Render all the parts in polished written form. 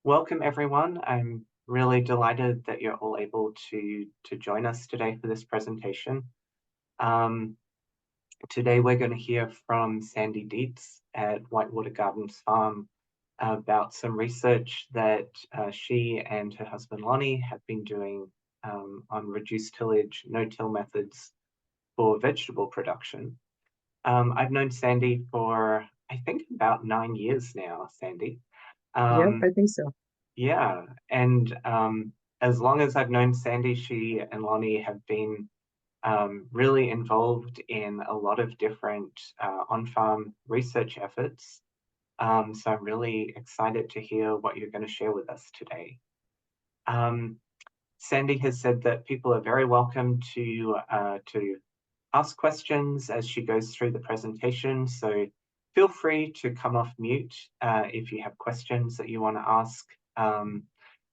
Welcome, everyone. I'm really delighted that you're all able to join us today for this presentation. Um, Today, we're going to hear from Sandy Dietz at Whitewater Gardens Farm about some research that she and her husband Lonnie have been doing on reduced tillage, no-till methods for vegetable production. I've known Sandy for, I think, about 9 years now, Sandy. Yep, Um, I think so. Yeah, and as long as I've known Sandy, she and Lonnie have been really involved in a lot of different on-farm research efforts. So I'm really excited to hear what you're going to share with us today. Um, Sandy has said that people are very welcome to ask questions as she goes through the presentation. So feel free to come off mute if you have questions that you want to ask.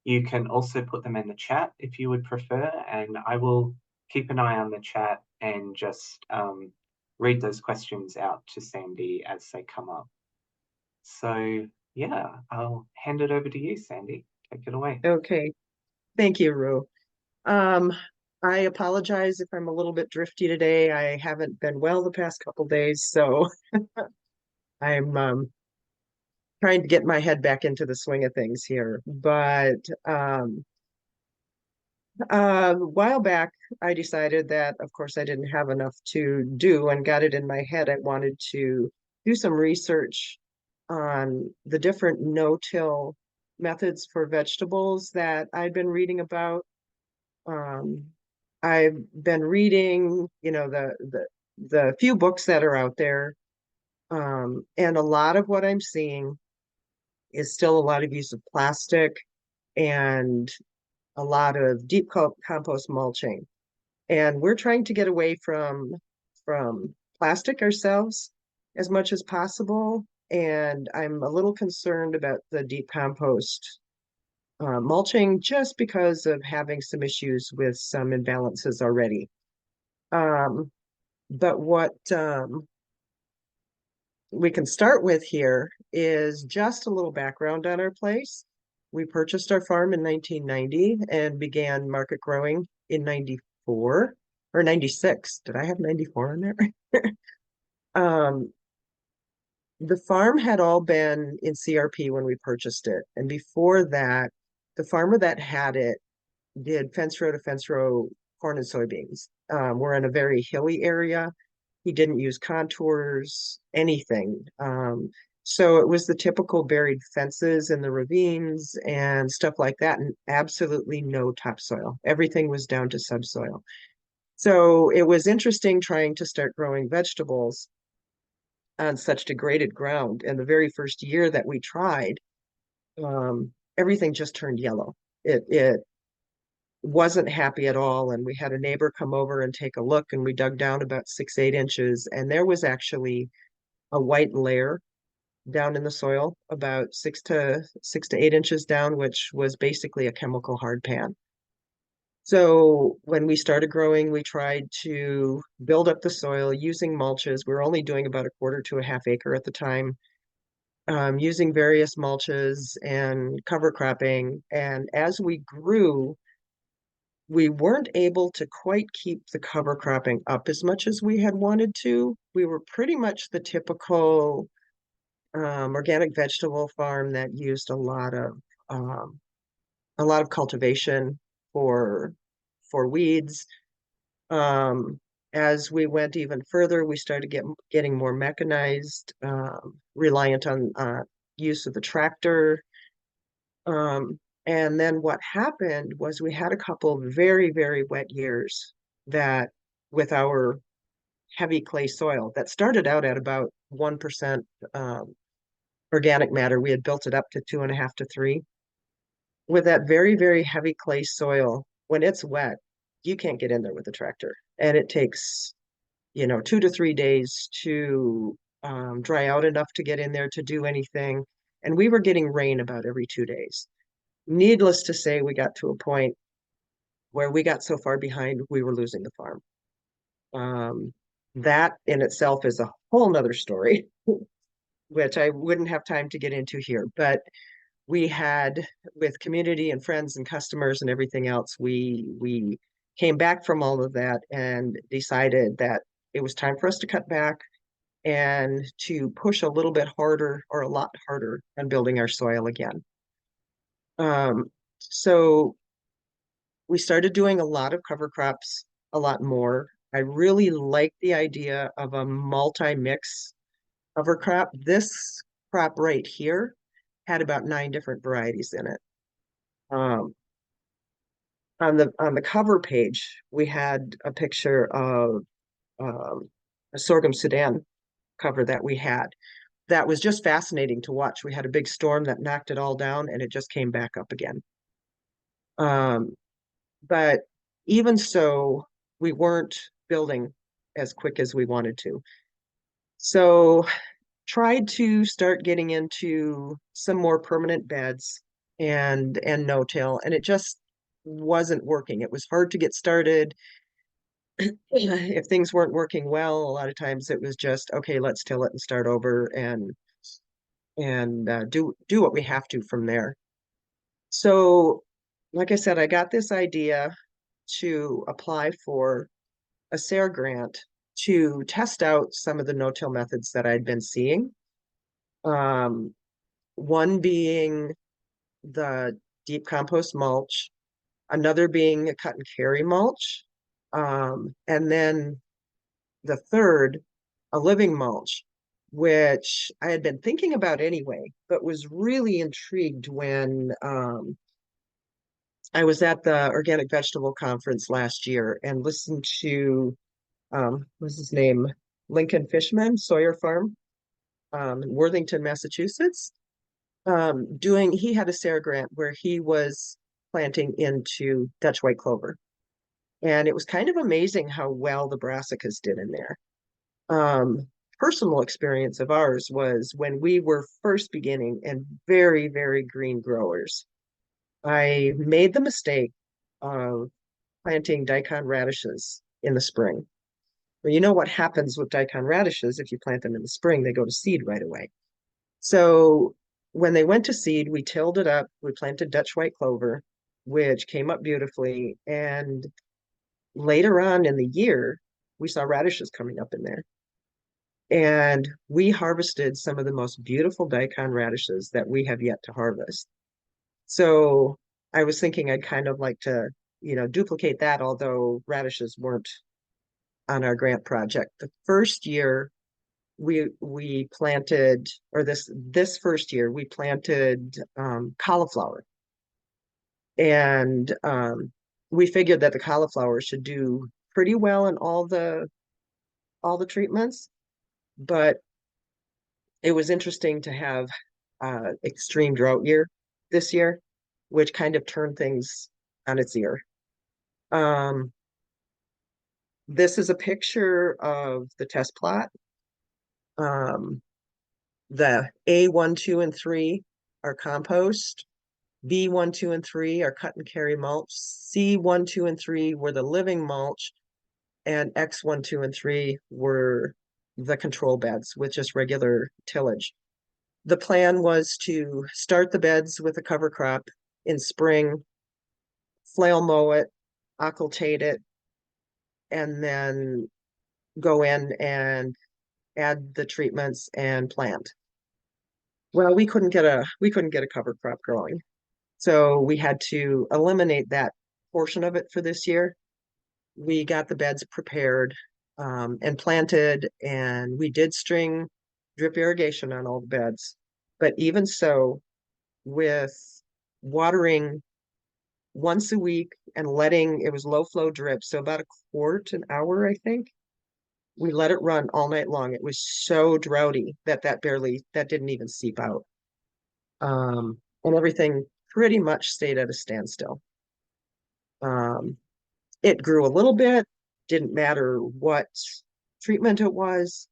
You can also put them in the chat if you would prefer, and I will keep an eye on the chat and just read those questions out to Sandy as they come up. So yeah, I'll hand it over to you, Sandy. Take it away. Okay. Thank you, Rue. Um, I apologize if I'm a little bit drifty today. I haven't been well the past couple days, so I'm trying to get my head back into the swing of things here. But a while back, I decided that, of course, I didn't have enough to do and got it in my head. I wanted to do some research on the different no-till methods for vegetables that I'd been reading about. Um, I've been reading, the few books that are out there, and a lot of what I'm seeing is still a lot of use of plastic and a lot of deep compost mulching. And we're trying to get away from plastic ourselves as much as possible. And I'm a little concerned about the deep compost mulching just because of having some issues with some imbalances already. Um, but what we can start with here is just a little background on our place. We purchased our farm in 1990 and began market growing in 94 or 96. Did I have 94 in there? Um, the farm had all been in CRP when we purchased it. And before that, the farmer that had it did fence row to fence row corn and soybeans. We're in a very hilly area. He didn't use contours, anything. So it was the typical buried fences in the ravines and stuff like that, and absolutely no topsoil. Everything was down to subsoil. So it was interesting trying to start growing vegetables on such degraded ground. And the very first year that we tried, everything just turned yellow. It wasn't happy at all. And we had a neighbor come over and take a look, and we dug down about 6, 8 inches, and there was actually a white layer down in the soil, about 6 to 8 inches down, which was basically a chemical hard pan. So when we started growing, we tried to build up the soil using mulches. We were only doing about a quarter to a half acre at the time, using various mulches and cover cropping. And as we grew, we weren't able to quite keep the cover cropping up as much as we had wanted to. We were pretty much the typical organic vegetable farm that used um, a lot of cultivation for for weeds. Um, as we went even further, we started getting more mechanized, reliant on use of the tractor. Um, and then what happened was we had a couple of very, very wet years that with our heavy clay soil that started out at about 1% organic matter. We had built it up to 2.5 to 3. With that very, very heavy clay soil, when it's wet, you can't get in there with a tractor. And it takes, 2 to 3 days to dry out enough to get in there to do anything. And we were getting rain about every 2 days. Needless to say, we got to a point where we got so far behind, we were losing the farm. Um, that in itself is a whole nother story, which I wouldn't have time to get into here. But we had, with community and friends and customers and everything else, we came back from all of that and decided that it was time for us to cut back and to push a little bit harder or a lot harder on building our soil again. So we started doing a lot of cover crops, a lot more. I really like the idea of a multi-mix cover crop. This crop right here had about 9 different varieties in it. Um, on the cover page, we had a picture of a sorghum Sudan cover that we had. That was just fascinating to watch. We had a big storm that knocked it all down, and it just came back up again. Um, but even so, we weren't building as quick as we wanted to. So tried to start getting into some more permanent beds and no-till, and it just wasn't working. It was hard to get started. If things weren't working well, a lot of times it was just, okay, let's till it and start over and do what we have to from there. So, like I said, I got this idea to apply for a SARE grant to test out some of the no-till methods that I'd been seeing. Um, one being the deep compost mulch, another being a cut and carry mulch, and then the third, a living mulch, which I had been thinking about anyway, but was really intrigued when I was at the Organic Vegetable Conference last year and listened to what's his name? Lincoln Fishman, Sawyer Farm, in Worthington, Massachusetts. He had a SARE grant where he was planting into Dutch white clover. And it was kind of amazing how well the brassicas did in there. Um, Personal experience of ours was when we were first beginning and very, very green growers. I made the mistake of planting daikon radishes in the spring. Well, you know what happens with daikon radishes if you plant them in the spring, they go to seed right away. So when they went to seed, we tilled it up, we planted Dutch white clover, which came up beautifully. And later on in the year, we saw radishes coming up in there. And we harvested some of the most beautiful daikon radishes that we have yet to harvest. So I was thinking I'd kind of like to, duplicate that, although radishes weren't on our grant project. The first year we planted, or this first year we planted cauliflower, and we figured that the cauliflower should do pretty well in all the treatments, but it was interesting to have extreme drought year this year, which kind of turned things on its ear. Um, this is a picture of the test plot. Um, the A1, 2, and 3 are compost. B1, 2, and 3 are cut and carry mulch. C1, 2, and 3 were the living mulch. And X1, 2, and 3 were the control beds with just regular tillage. The plan was to start the beds with a cover crop in spring, flail mow it, occultate it, and then go in and add the treatments and plant. Well, we couldn't get a cover crop growing. So we had to eliminate that portion of it for this year. We got the beds prepared and planted, and we did string drip irrigation on all the beds. But even so, with watering once a week and letting it was low flow drip, so about a quart an hour, I think. We let it run all night long. It was so droughty that didn't even seep out. And everything pretty much stayed at a standstill. Um, it grew a little bit, didn't matter what treatment it was,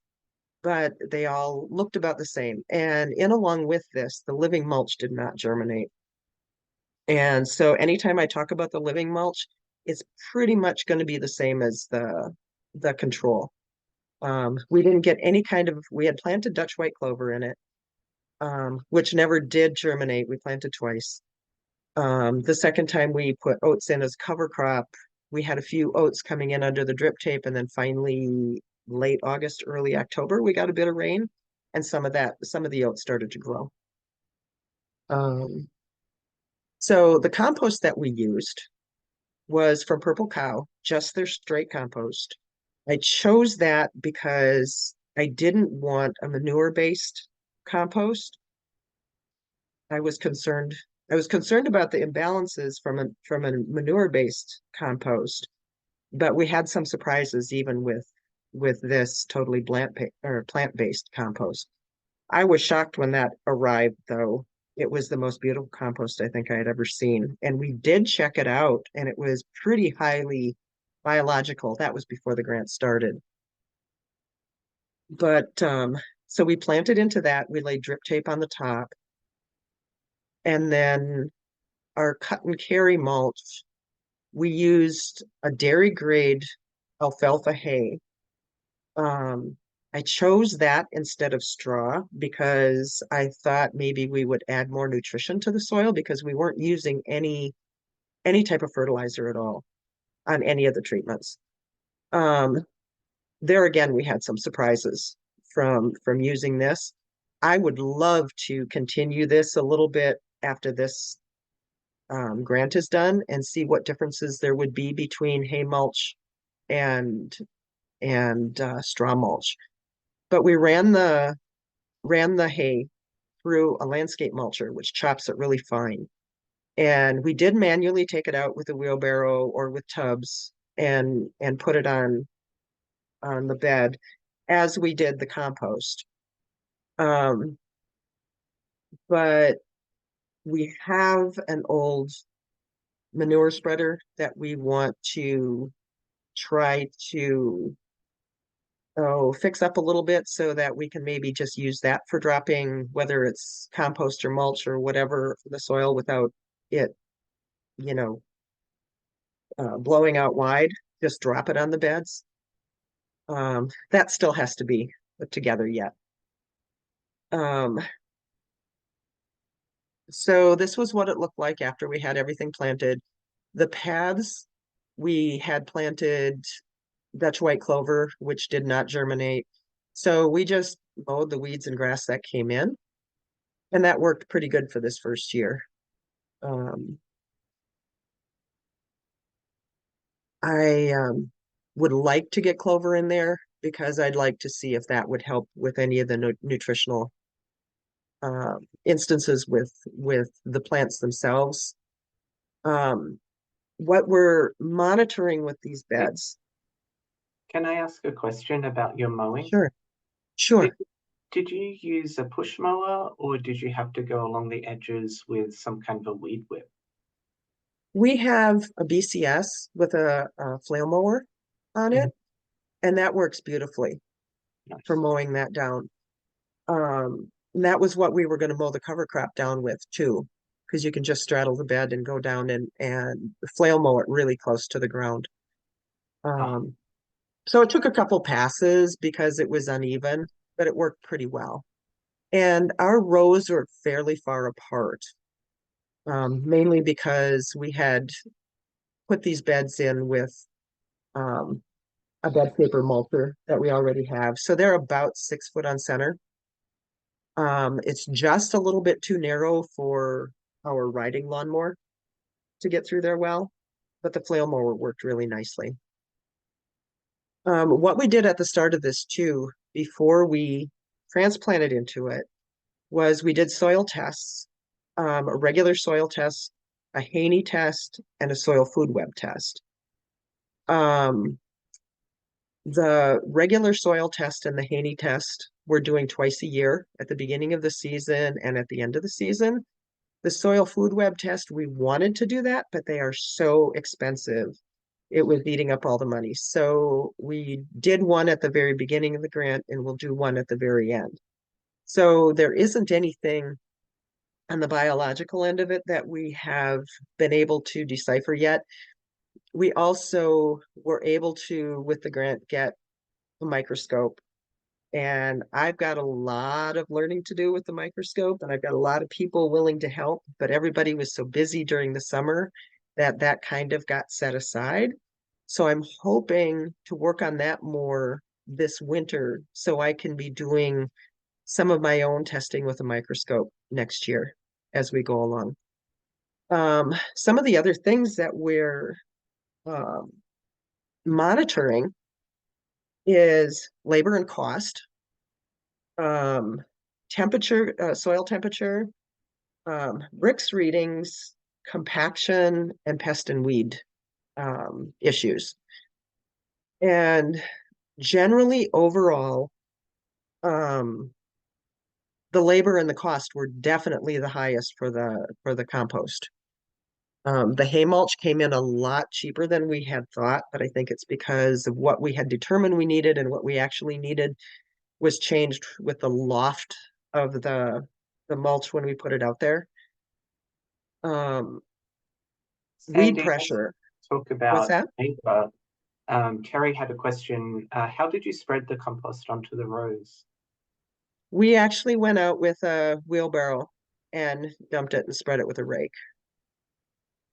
but they all looked about the same. And in along with this, the living mulch did not germinate. And so anytime I talk about the living mulch, it's pretty much going to be the same as the control. We didn't get any kind of, we had planted Dutch white clover in it. which never did germinate. We planted twice. The second time we put oats in as cover crop, we had a few oats coming in under the drip tape, and then finally late August, early October, we got a bit of rain, and some of the oats started to grow. Um, so the compost that we used was from Purple Cow, just their straight compost. I chose that because I didn't want a manure-based compost. I was concerned I was concerned about the imbalances from a manure-based compost, but we had some surprises even with this totally plant-based compost. I was shocked when that arrived, though. It was the most beautiful compost I think I had ever seen. And we did check it out, and it was pretty highly biological. That was before the grant started. But so we planted into that. We laid drip tape on the top, and then our cut and carry mulch, we used a dairy grade alfalfa hay. Um, I chose that instead of straw because I thought maybe we would add more nutrition to the soil because we weren't using any type of fertilizer at all on any of the treatments. Um, there again, we had some surprises from using this. I would love to continue this a little bit after this grant is done and see what differences there would be between hay mulch and straw mulch. But we ran the hay through a landscape mulcher, which chops it really fine. And we did manually take it out with a wheelbarrow or with tubs and put it on the bed as we did the compost. Um, but we have an old manure spreader that we want to try to fix up a little bit so that we can maybe just use that for dropping, whether it's compost or mulch or whatever for the soil without it, you know, blowing out wide. Just drop it on the beds. That still has to be put together yet. Um, so this was what it looked like after we had everything planted. The paths, we had planted Dutch white clover, which did not germinate. So we just mowed the weeds and grass that came in, and that worked pretty good for this first year. Um, I would like to get clover in there because I'd like to see if that would help with any of the nutritional instances with the plants themselves. Um, what we're monitoring with these beds. Can I ask a question about your mowing? Sure, Did, sure. did you use a push mower or did you have to go along the edges with some kind of a weed whip? We have a BCS with a flail mower on Mhm. it, and that works beautifully for Nice. mowing that down. And that was what we were going to mow the cover crop down with too, because you can just straddle the bed and go down and flail mow it really close to the ground. Oh, Um, so it took a couple passes because it was uneven, but it worked pretty well. And our rows were fairly far apart, mainly because we had put these beds in with um, a bed paper mulcher that we already have. So they're about 6 foot on center. It's just a little bit too narrow for our riding lawnmower to get through there well, but the flail mower worked really nicely. What we did at the start of this too, before we transplanted into it, was we did soil tests, a regular soil test, a Haney test, and a soil food web test. Um, the regular soil test and the Haney test we're doing twice a year at the beginning of the season and at the end of the season. The soil food web test, we wanted to do that, but they are so expensive. It was eating up all the money. So we did one at the very beginning of the grant and we'll do one at the very end. So there isn't anything on the biological end of it that we have been able to decipher yet. We also were able to, with the grant, get a microscope And I've got a lot of learning to do with the microscope, and I've got a lot of people willing to help, but everybody was so busy during the summer that that kind of got set aside. So I'm hoping to work on that more this winter so I can be doing some of my own testing with a microscope next year as we go along. Some of the other things that we're um, monitoring is labor and cost, um, temperature, soil temperature, Brix readings, compaction, and pest and weed issues. And generally, overall, um, the labor and the cost were definitely the highest for the compost. The hay mulch came in a lot cheaper than we had thought, but I think it's because of what we had determined we needed and what we actually needed was changed with the loft of the mulch when we put it out there. Um, Weed Sandy, let's pressure. talk What's about that? labor. Terry had a question. How did you spread the compost onto the rows? We actually went out with a wheelbarrow and dumped it and spread it with a rake.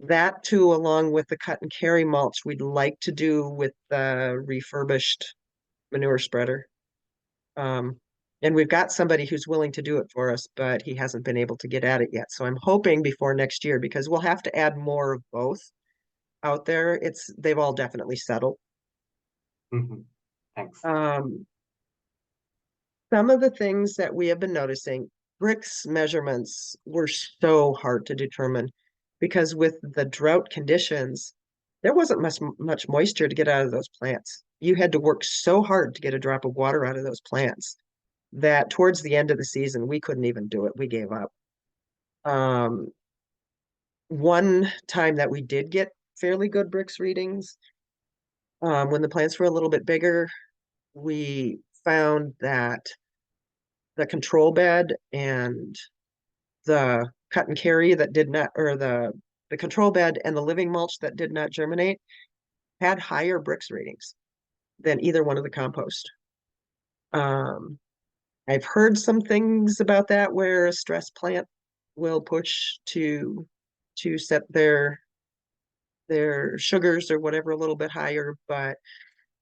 That too, along with the cut and carry mulch, we'd like to do with the refurbished manure spreader. Um, and we've got somebody who's willing to do it for us, but he hasn't been able to get at it yet. So I'm hoping before next year because we'll have to add more of both out there. They've all definitely settled. Mhm. Thanks. Um, some of the things that we have been noticing, bricks measurements were so hard to determine because with the drought conditions, there wasn't much moisture to get out of those plants. You had to work so hard to get a drop of water out of those plants that towards the end of the season, we couldn't even do it. We gave up. Um, one time that we did get fairly good bricks readings, when the plants were a little bit bigger, we found that the control bed and the cut and carry that did not, or the control bed and the living mulch that did not germinate had higher bricks ratings than either one of the compost. Um, I've heard some things about that where a stress plant will push to set their sugars or whatever a little bit higher, but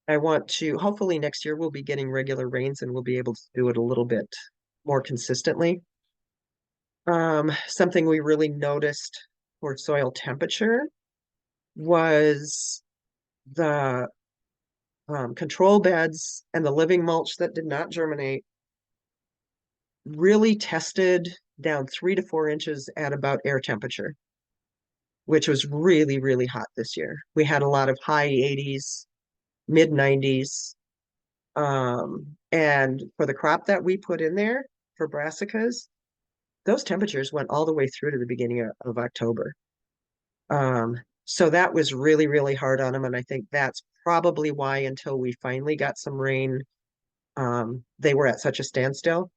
I want to hopefully next year we'll be getting regular rains and we'll be able to do it a little bit more consistently. Something we really noticed for soil temperature was the control beds and the living mulch that did not germinate really tested down 3 to 4 inches at about air temperature, which was really, really hot this year. We had a lot of high 80s, mid 90s. And for the crop that we put in there for brassicas, those temperatures went all the way through to the beginning of October. So that was really, really hard on them. And I think that's probably why until we finally got some rain, they were at such a standstill.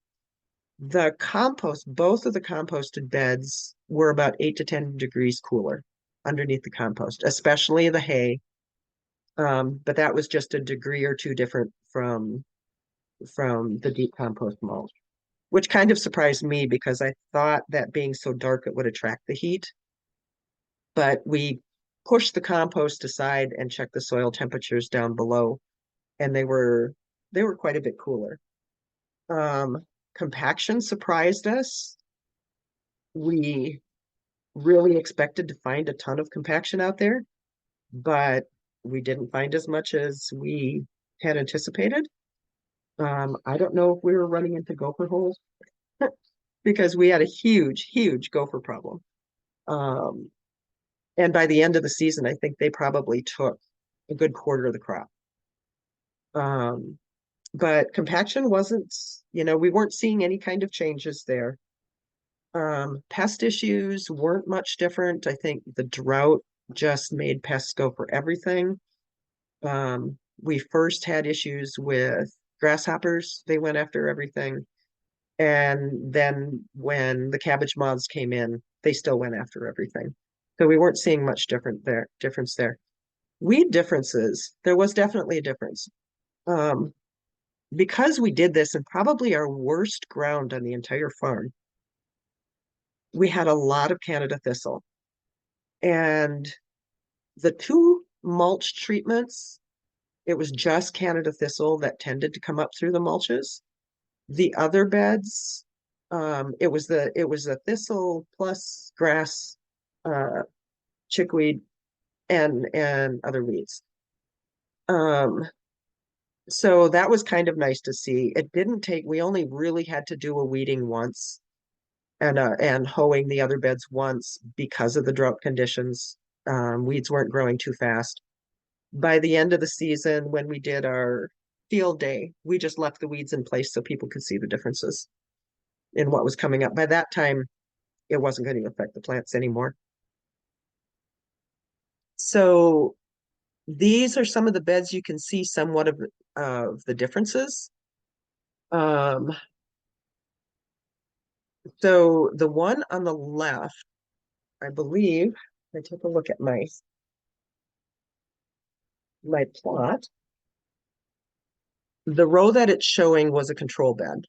The compost, both of the composted beds were about 8 to 10 degrees cooler underneath the compost, especially the hay. But that was just a degree or two different from the deep compost mulch, which kind of surprised me because I thought that being so dark it would attract the heat. But we pushed the compost aside and checked the soil temperatures down below, and they were quite a bit cooler. Um, Compaction surprised us. We really expected to find a ton of compaction out there, but we didn't find as much as we had anticipated. I don't know if we were running into gopher holes because we had a huge, huge gopher problem. Um, and by the end of the season, I think they probably took a good quarter of the crop. Um, but compaction wasn't, we weren't seeing any kind of changes there. Pest issues weren't much different. I think the drought just made pests go for everything. We first had issues with grasshoppers. They went after everything. And then when the cabbage moths came in, they still went after everything. So we weren't seeing much difference there. Weed differences, there was definitely a difference. Um, because we did this in probably our worst ground on the entire farm, we had a lot of Canada thistle. And the two mulch treatments, it was just Canada thistle that tended to come up through the mulches. The other beds, it was a thistle plus grass, uh, chickweed, and other weeds. Um, so that was kind of nice to see. It didn't take, we only really had to do a weeding once and hoeing the other beds once because of the drought conditions. Weeds weren't growing too fast. By the end of the season, when we did our field day, we just left the weeds in place so people could see the differences in what was coming up. By that time, it wasn't going to affect the plants anymore. So these are some of the beds you can see somewhat of the differences. Um, so the one on the left, I believe, I took a look at my plot. The row that it's showing was a control bed.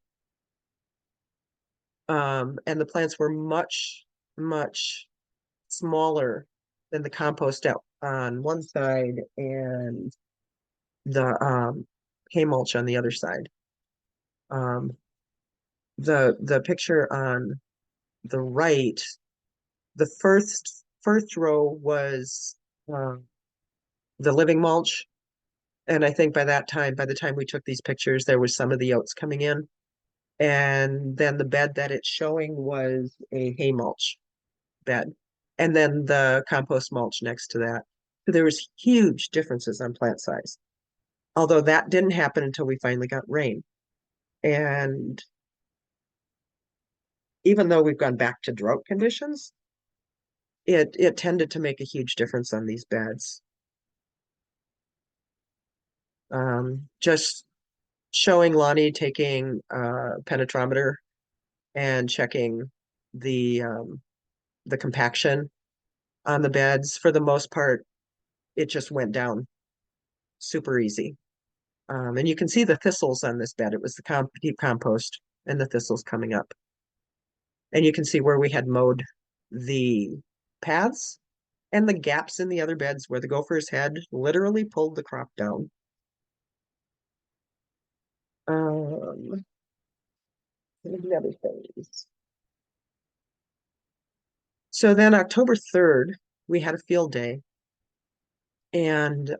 And the plants were much, much smaller than the compost out on one side and the hay mulch on the other side. Um, the picture on the right, the first row was uh, the living mulch, and I think by the time we took these pictures, there was some of the oats coming in, and then the bed that it's showing was a hay mulch bed, and then the compost mulch next to that. So there was huge differences on plant size. Although that didn't happen until we finally got rain. And even though we've gone back to drought conditions, it tended to make a huge difference on these beds. Just showing Lonnie taking a penetrometer and checking the compaction on the beds. For the most part, it just went down super easy. And you can see the thistles on this bed. It was the deep compost and the thistles coming up. And you can see where we had mowed the paths and the gaps in the other beds where the gophers had literally pulled the crop down. Um, the other things. So then October 3rd, we had a field day, and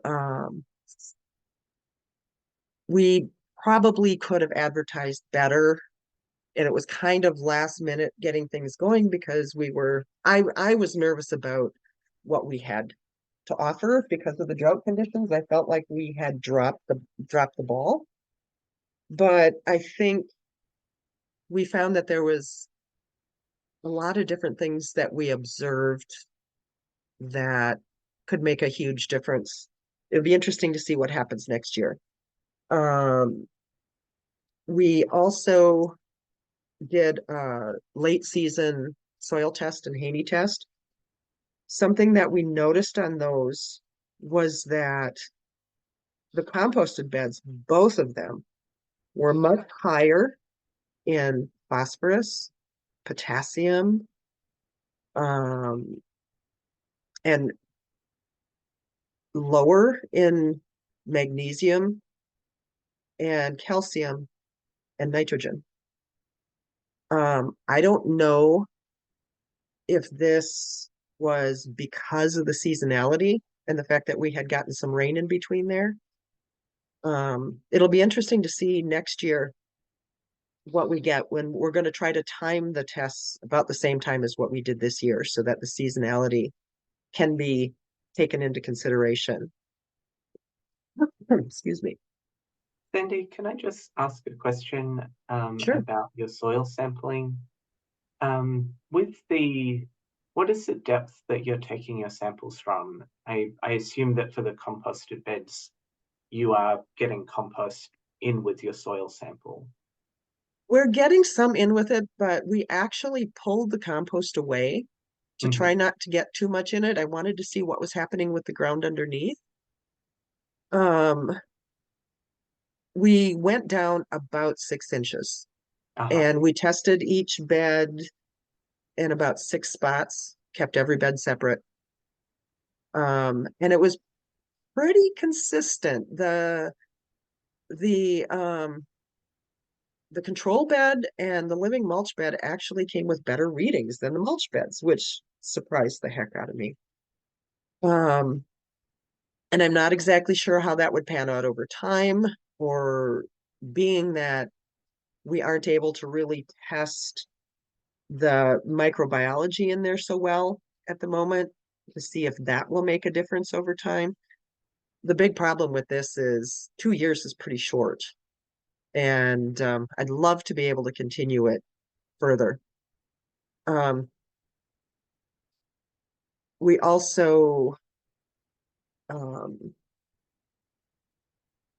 we probably could have advertised better. And it was kind of last minute getting things going because I was nervous about what we had to offer because of the drought conditions. I felt like we had dropped the ball. But I think we found that there was a lot of different things that we observed that could make a huge difference. It would be interesting to see what happens next year. Um, we also did a late season soil test and Haney test. Something that we noticed on those was that the composted beds, both of them, were much higher in phosphorus, potassium, um, and lower in magnesium and calcium and nitrogen. I don't know if this was because of the seasonality and the fact that we had gotten some rain in between there. It'll be interesting to see next year what we get when we're going to try to time the tests about the same time as what we did this year so that the seasonality can be taken into consideration. Excuse me. Sandy, can I just ask a question Sure. about your soil sampling? With what is the depth that you're taking your samples from? I assume that for the composted beds, you are getting compost in with your soil sample. We're getting some in with it, but we actually pulled the compost away to try Mhm. not to get too much in it. I wanted to see what was happening with the ground underneath. Um, we went down about 6 inches, Uh-huh. and we tested each bed in about 6 spots, kept every bed separate. And it was pretty consistent. The um the control bed and the living mulch bed actually came with better readings than the mulch beds, which surprised the heck out of me. Um, and I'm not exactly sure how that would pan out over time, or being that we aren't able to really test the microbiology in there so well at the moment to see if that will make a difference over time. The big problem with this is 2 years is pretty short, and I'd love to be able to continue it further. Um, we also um,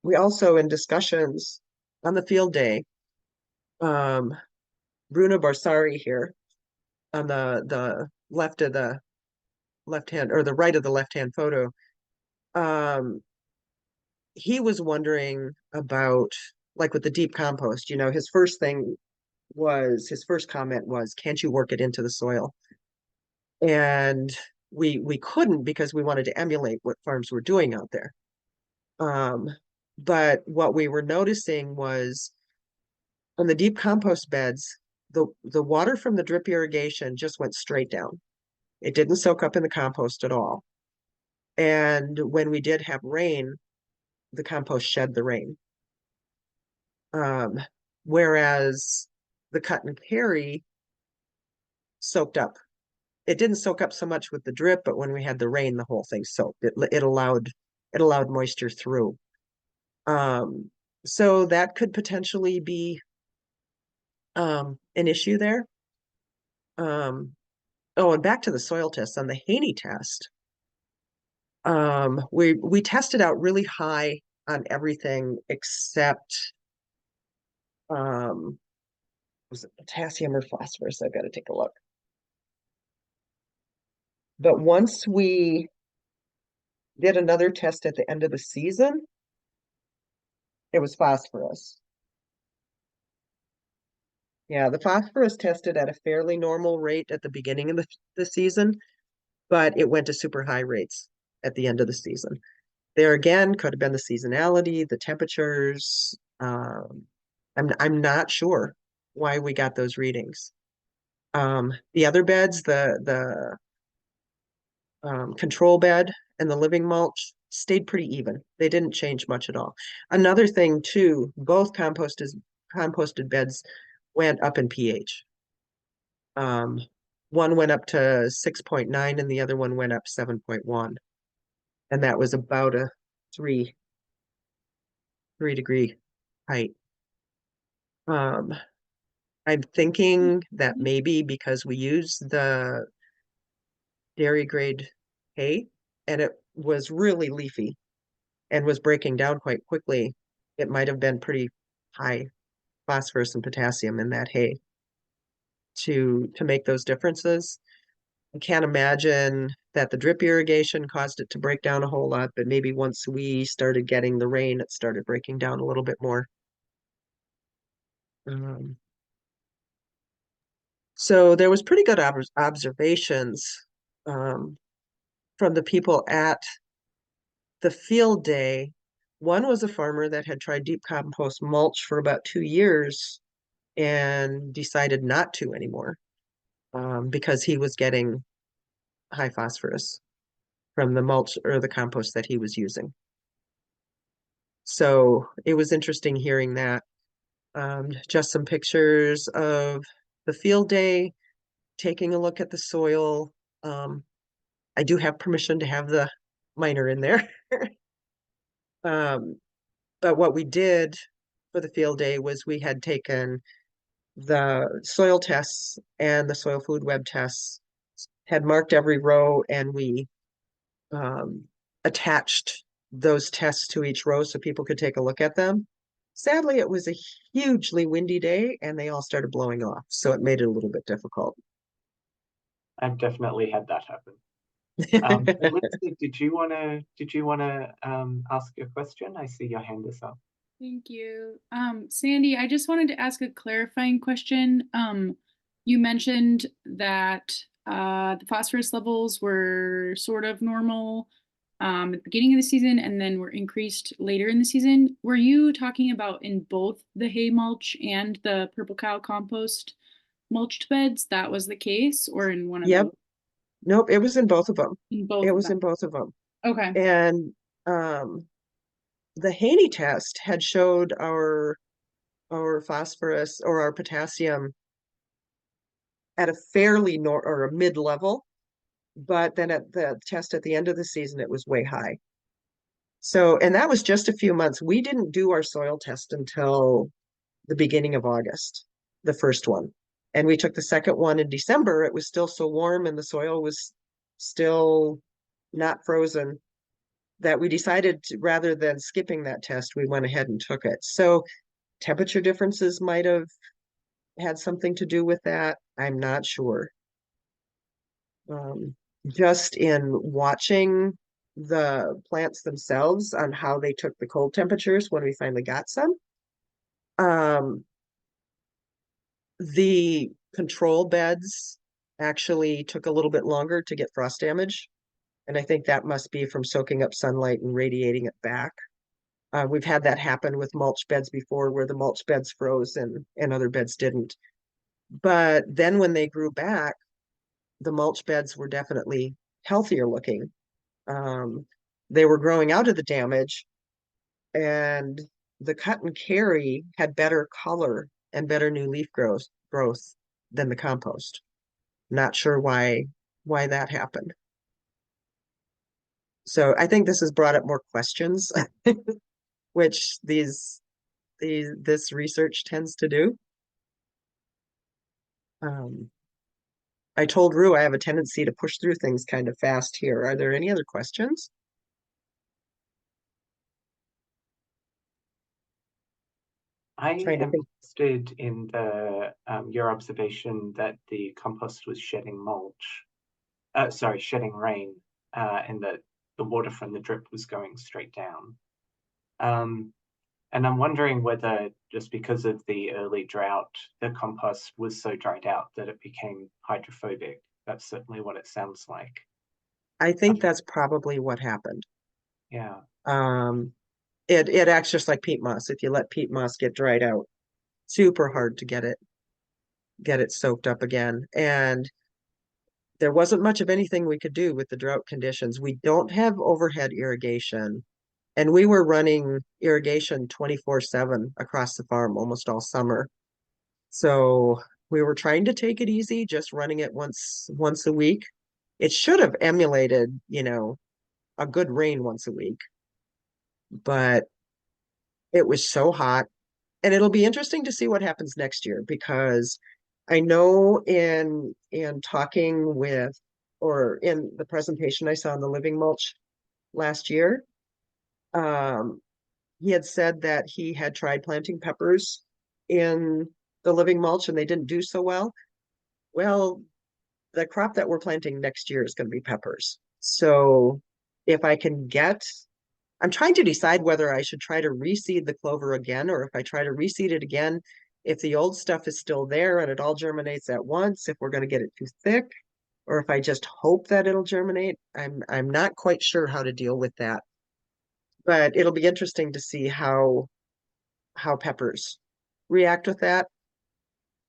we also in discussions on the field day, um, Bruno Barsari here on the left of the left hand or the right of the left hand photo. Um, he was wondering about, like, with the deep compost, his first comment was, "Can't you work it into the soil?" And we couldn't because we wanted to emulate what farms were doing out there. Um, but what we were noticing was on the deep compost beds, the water from the drip irrigation just went straight down. It didn't soak up in the compost at all. And when we did have rain, the compost shed the rain. Um, Whereas the cut and carry soaked up. It didn't soak up so much with the drip, but when we had the rain, the whole thing soaked. It allowed moisture through. Um, so that could potentially be an issue there. Um, oh, and back to the soil test on the Haney test. We tested out really high on everything except was it potassium or phosphorus? I've got to take a look. But once we did another test at the end of the season, it was phosphorus. Yeah, the phosphorus tested at a fairly normal rate at the beginning of the season, but it went to super high rates at the end of the season. There again, could have been the seasonality, the temperatures. I'm not sure why we got those readings. The other beds, the control bed and the living mulch stayed pretty even. They didn't change much at all. Another thing too, both composted beds went up in pH. Um, One went up to 6.9 and the other one went up 7.1. And that was about a three 3 degree height. Um, I'm thinking that maybe because we use the dairy grade hay and it was really leafy and was breaking down quite quickly, it might have been pretty high phosphorus and potassium in that hay to make those differences. I can't imagine that the drip irrigation caused it to break down a whole lot, but maybe once we started getting the rain, it started breaking down a little bit more. Um, so there was pretty good observations um, from the people at the field day. One was a farmer that had tried deep compost mulch for about 2 years and decided not to anymore because he was getting high phosphorus from the mulch or the compost that he was using. So it was interesting hearing that. Just some pictures of the field day, taking a look at the soil. Um, I do have permission to have the miner in there. Um, but what we did for the field day was we had taken the soil tests and the soil food web tests, had marked every row, and we um, attached those tests to each row so people could take a look at them. Sadly, it was a hugely windy day and they all started blowing off, so it made it a little bit difficult. I've definitely had that happen. But Lindsay, did you wanna ask a question? I see your hand is up. Thank you. Sandy, I just wanted to ask a clarifying question. You mentioned that the phosphorus levels were sort of normal at the beginning of the season and then were increased later in the season. Were you talking about in both the hay mulch and the purple cow compost mulched beds that was the case, or in one of Yep. those? Nope, it was in both of them. In both It of was them. in both of them. Okay. And um, the Haney test had showed our phosphorus or our potassium at a fairly nor or a mid level, but then at the test at the end of the season, it was way high. So, and that was just a few months. We didn't do our soil test until the beginning of August, the first one. And we took the second one in December. It was still so warm and the soil was still not frozen that we decided to, rather than skipping that test, we went ahead and took it. So temperature differences might have had something to do with that. I'm not sure. Um, just in watching the plants themselves on how they took the cold temperatures when we finally got some. Um, the control beds actually took a little bit longer to get frost damage. And I think that must be from soaking up sunlight and radiating it back. We've had that happen with mulch beds before where the mulch beds froze and other beds didn't. But then when they grew back, the mulch beds were definitely healthier looking. Um, they were growing out of the damage, and the cut and carry had better color and better new leaf growth than the compost. Not sure why that happened. So I think this has brought up more questions, which this research tends to do. Um, I told Rue I have a tendency to push through things kind of fast here. Are there any other questions? I Trying to am think. interested in the your observation that the compost was shedding mulch. Sorry, shedding rain, and that the water from the drip was going straight down. Um, and I'm wondering whether just because of the early drought, the compost was so dried out that it became hydrophobic. That's certainly what it sounds like. I Um, think that's probably what happened. yeah. Um, it acts just like peat moss. If you let peat moss get dried out, super hard to get it soaked up again. And there wasn't much of anything we could do with the drought conditions. We don't have overhead irrigation, and we were running irrigation 24/7 across the farm almost all summer. So we were trying to take it easy, just running it once a week. It should have emulated, a good rain once a week, but it was so hot. And it'll be interesting to see what happens next year because I know in talking with or in the presentation I saw in the Living Mulch last year, um, he had said that he had tried planting peppers in the Living Mulch and they didn't do so well. Well, the crop that we're planting next year is going to be peppers. So if I can get I'm trying to decide whether I should try to reseed the clover again, or if I try to reseed it again, if the old stuff is still there and it all germinates at once, if we're going to get it too thick, or if I just hope that it'll germinate. I'm not quite sure how to deal with that. But it'll be interesting to see how peppers react with that.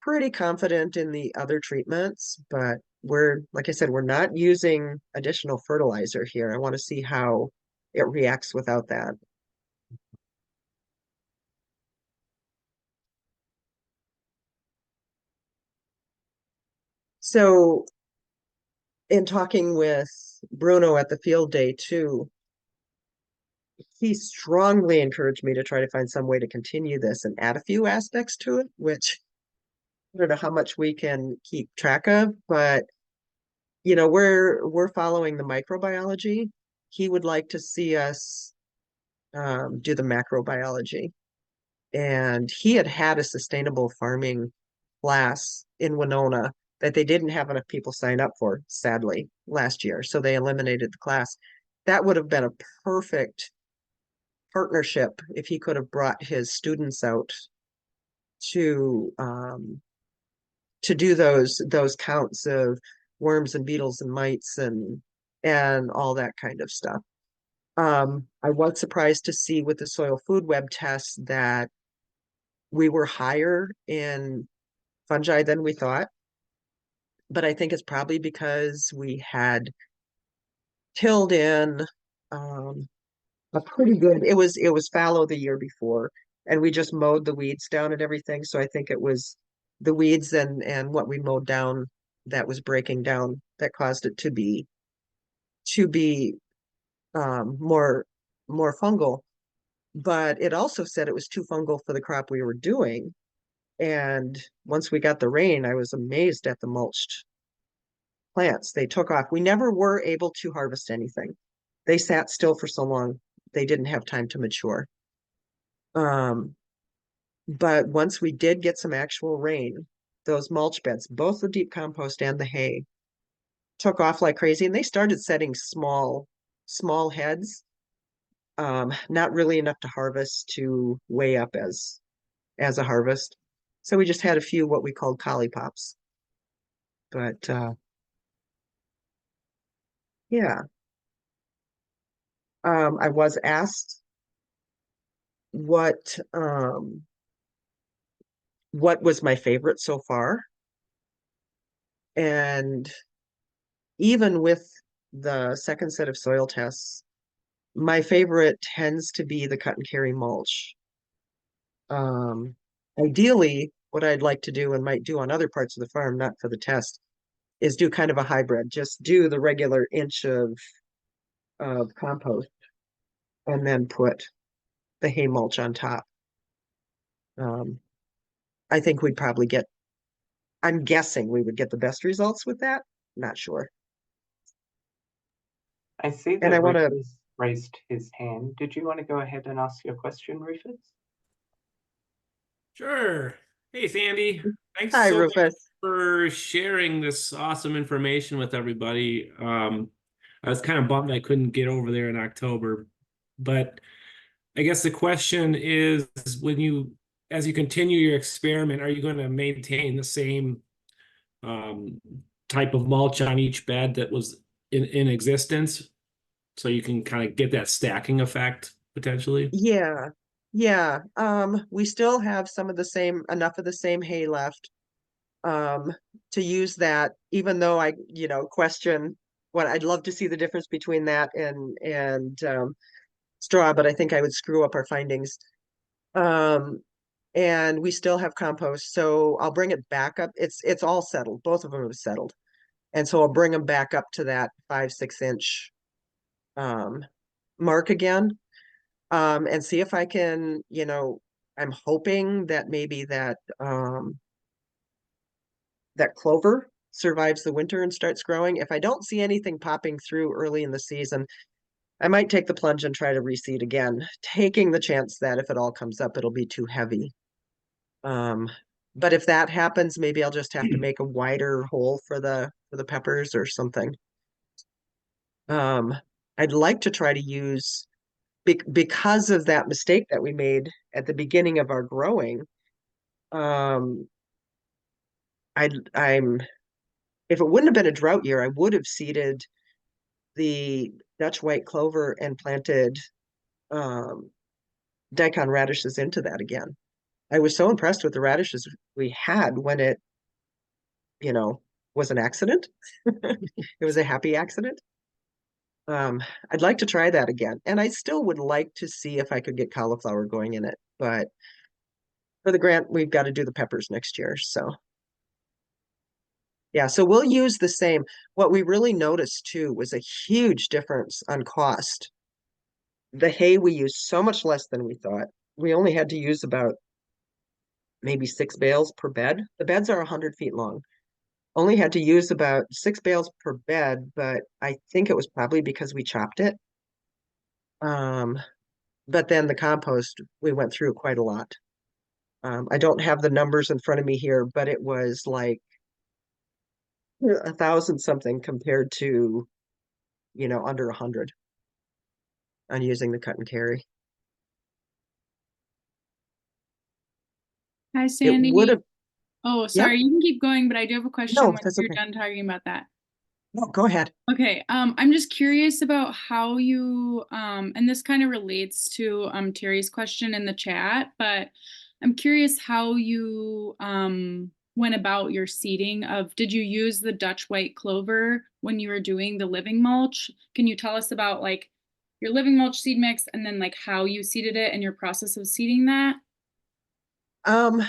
Pretty confident in the other treatments, but like I said, we're not using additional fertilizer here. I want to see how it reacts without that. So in talking with Bruno at the field day too, he strongly encouraged me to try to find some way to continue this and add a few aspects to it, which I don't know how much we can keep track of, but we're following the microbiology. He would like to see us do the macrobiology. And he had had a sustainable farming class in Winona that they didn't have enough people sign up for, sadly, last year. So they eliminated the class. That would have been a perfect partnership if he could have brought his students out to um, to do those counts of worms and beetles and mites and all that kind of stuff. I was surprised to see with the soil food web tests that we were higher in fungi than we thought, but I think it's probably because we had tilled in um, a pretty good. It was fallow the year before, and we just mowed the weeds down and everything. So I think it was the weeds and what we mowed down that was breaking down that caused it to be more fungal. But it also said it was too fungal for the crop we were doing. And once we got the rain, I was amazed at the mulched plants. They took off. We never were able to harvest anything. They sat still for so long, they didn't have time to mature. Um, but once we did get some actual rain, those mulch beds, both the deep compost and the hay, took off like crazy, and they started setting small heads, not really enough to harvest to weigh up as a harvest. So we just had a few what we called collie pops. But yeah, I was asked what what was my favorite so far, and even with the second set of soil tests, my favorite tends to be the cut and carry mulch. Um, Ideally, what I'd like to do and might do on other parts of the farm, not for the test, is do kind of a hybrid. Just do the regular inch of compost and then put the hay mulch on top. Um, I think we'd probably get, I'm guessing we would get the best results with that. Not sure. I see And I that want to, Rufus raised his hand. Did you want to go ahead and ask your question, Rufus? Sure. Hey, Sandy. Thanks hi, so much Rufus. for sharing this awesome information with everybody. I was kind of bummed I couldn't get over there in October, but I guess the question is, as you continue your experiment, are you going to maintain the same um, type of mulch on each bed that was in existence, so you can kind of get that stacking effect potentially? Yeah, yeah. We still have some of the same, enough of the same hay left, um, to use that, even though question what I'd love to see the difference between that and straw, but I think I would screw up our findings. Um, and we still have compost, so I'll bring it back up. It's all settled. Both of them have settled. And so I'll bring them back up to that 5, 6 inch um mark again. And see if I can, I'm hoping that maybe that clover survives the winter and starts growing. If I don't see anything popping through early in the season, I might take the plunge and try to reseed again, taking the chance that if it all comes up, it'll be too heavy. Um, but if that happens, maybe I'll just have to make a wider hole for the peppers or something. Um, I'd like to try to use because of that mistake that we made at the beginning of our growing. Um, I'm if it wouldn't have been a drought year, I would have seeded the Dutch white clover and planted um, daikon radishes into that again. I was so impressed with the radishes we had when it, you know, was an accident. It was a happy accident. Um, I'd like to try that again. And I still would like to see if I could get cauliflower going in it. But for the grant, we've got to do the peppers next year. So yeah, so we'll use the same. What we really noticed too was a huge difference on cost. The hay we used so much less than we thought. We only had to use about maybe 6 bales per bed. The beds are 100 feet long. Only had to use about 6 bales per bed, but I think it was probably because we chopped it. Um, but then the compost, we went through quite a lot. I don't have the numbers in front of me here, but it was like 1,000 something compared to, under 100 on using the cut and carry. Hi, It would Sandy. have, Oh, yep, sorry, you can keep going, but I do have a question no, when that's you're okay. done talking about that. No, go ahead. Okay, I'm just curious about how you, and this kind of relates to Terry's question in the chat, but I'm curious how you went about your seeding of, did you use the Dutch white clover when you were doing the living mulch? Can you tell us about like your living mulch seed mix and then like how you seeded it and your process of seeding that? Um,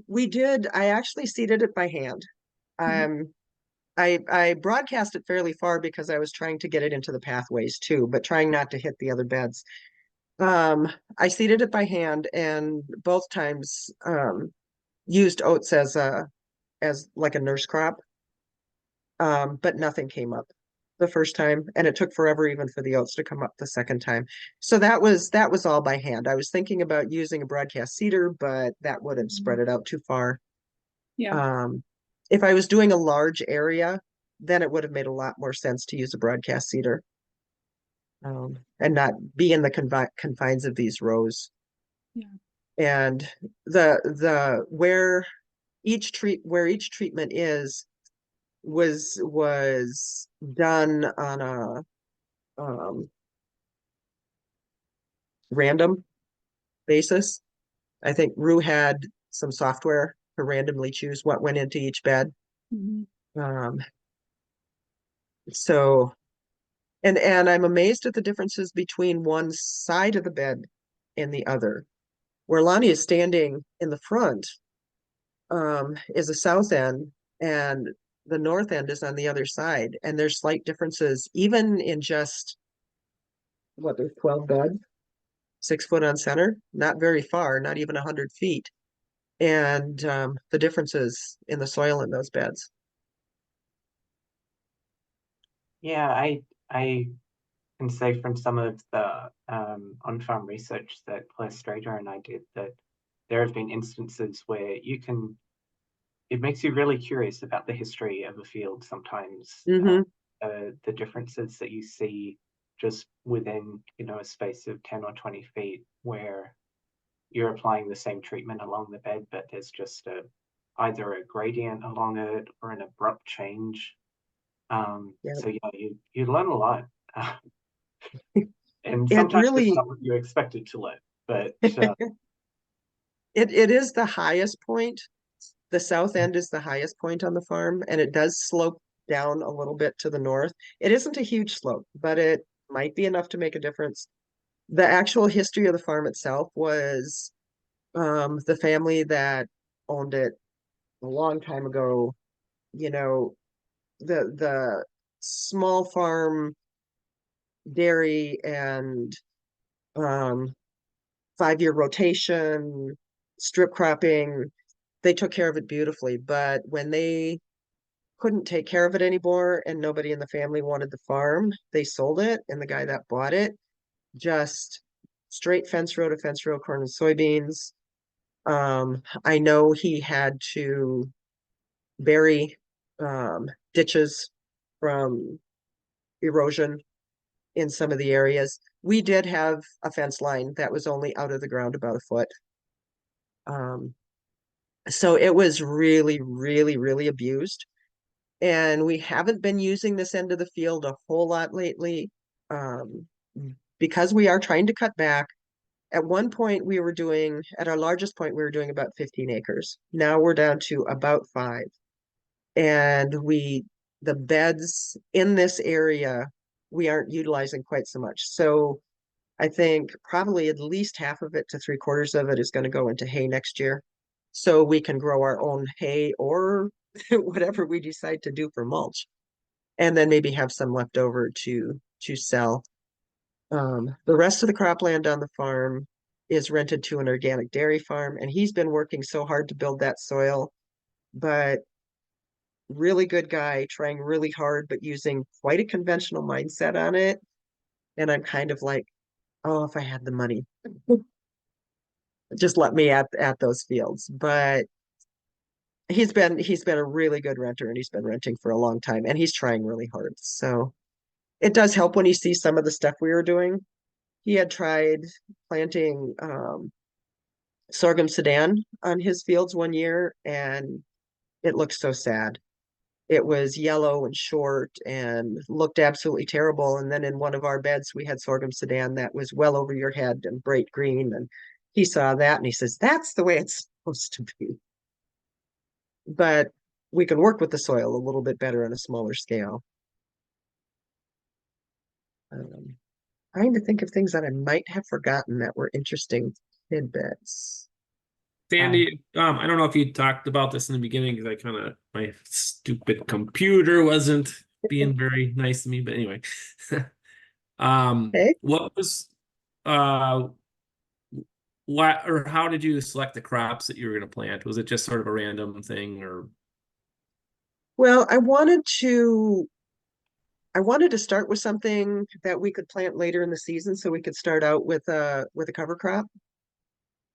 I actually seeded it by hand. Mhm. Um, I broadcast it fairly far because I was trying to get it into the pathways too, but trying not to hit the other beds. Um, I seeded it by hand and both times used oats as like a nurse crop. But nothing came up the first time, and it took forever even for the oats to come up the second time. So that was all by hand. I was thinking about using a broadcast seeder, but that would have spread it out too far. Yeah. Um, if I was doing a large area, then it would have made a lot more sense to use a broadcast seeder, and not be in the confines of these rows. Yeah. And the where each treatment is was done on a random basis. I think Rue had some software to randomly choose what went into each bed. Mhm. Um, so and I'm amazed at the differences between one side of the bed and the other. Where Lonnie is standing in the front, is the south end, and the north end is on the other side. And there's slight differences, even in just what, there's 12 beds, 6 foot on center, not very far, not even 100 feet. And the differences in the soil in those beds. Yeah, I can say from some of the on-farm research that Claire Strader and I did that there have been instances where it makes you really curious about the history of a field sometimes. Mm-hmm. The differences that you see just within, a space of 10 or 20 feet where you're applying the same treatment along the bed, but there's just either a gradient along it or an abrupt change. Yeah. So yeah, you learn a lot. And It sometimes it's really not what you expected to learn, but it is the highest point. The south end is the highest point on the farm, and it does slope down a little bit to the north. It isn't a huge slope, but it might be enough to make a difference. The actual history of the farm itself was the family that owned it a long time ago, you know, the small farm dairy and um 5 year rotation, strip cropping, they took care of it beautifully. But when they couldn't take care of it anymore and nobody in the family wanted the farm, they sold it. And the guy that bought it just straight fence row, corn and soybeans. I know he had to bury ditches from erosion in some of the areas. We did have a fence line that was only out of the ground about a foot. Um, so it was really, really, really abused. And we haven't been using this end of the field a whole lot lately, um, because we are trying to cut back. At one point, at our largest point, we were doing about 15 acres. Now we're down to about 5. And the beds in this area, we aren't utilizing quite so much. So I think probably at least half of it to 3/4 of it is going to go into hay next year. So we can grow our own hay or whatever we decide to do for mulch. And then maybe have some left over to sell. The rest of the cropland on the farm is rented to an organic dairy farm, and he's been working so hard to build that soil, but really good guy, trying really hard, but using quite a conventional mindset on it. And I'm kind of like, oh, if I had the money, just let me at those fields. But he's been a really good renter, and he's been renting for a long time, and he's trying really hard. So it does help when he sees some of the stuff we were doing. He had tried planting sorghum Sudan on his fields one year, and it looked so sad. It was yellow and short and looked absolutely terrible. And then in one of our beds, we had sorghum Sudan that was well over your head and bright green. And he saw that and he says, that's the way it's supposed to be. But we can work with the soil a little bit better on a smaller scale. Trying to think of things that I might have forgotten that were interesting tidbits. Sandy, I don't know if you talked about this in the beginning because I kind of my stupid computer wasn't being very nice to me, but anyway. Okay. What was what or how did you select the crops that you were going to plant? Was it just sort of a random thing or Well, I wanted to start with something that we could plant later in the season so we could start out with a cover crop.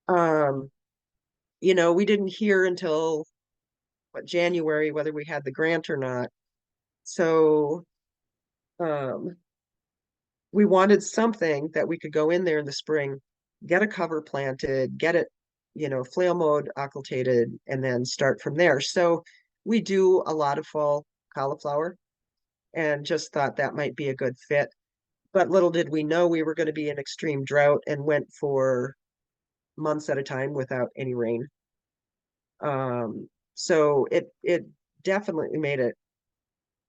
Um, we didn't hear until January whether we had the grant or not. So um we wanted something that we could go in there in the spring, get a cover planted, get it, flail mowed, occultated, and then start from there. So we do a lot of fall cauliflower and just thought that might be a good fit. But little did we know we were going to be in extreme drought and went for months at a time without any rain. So it definitely made it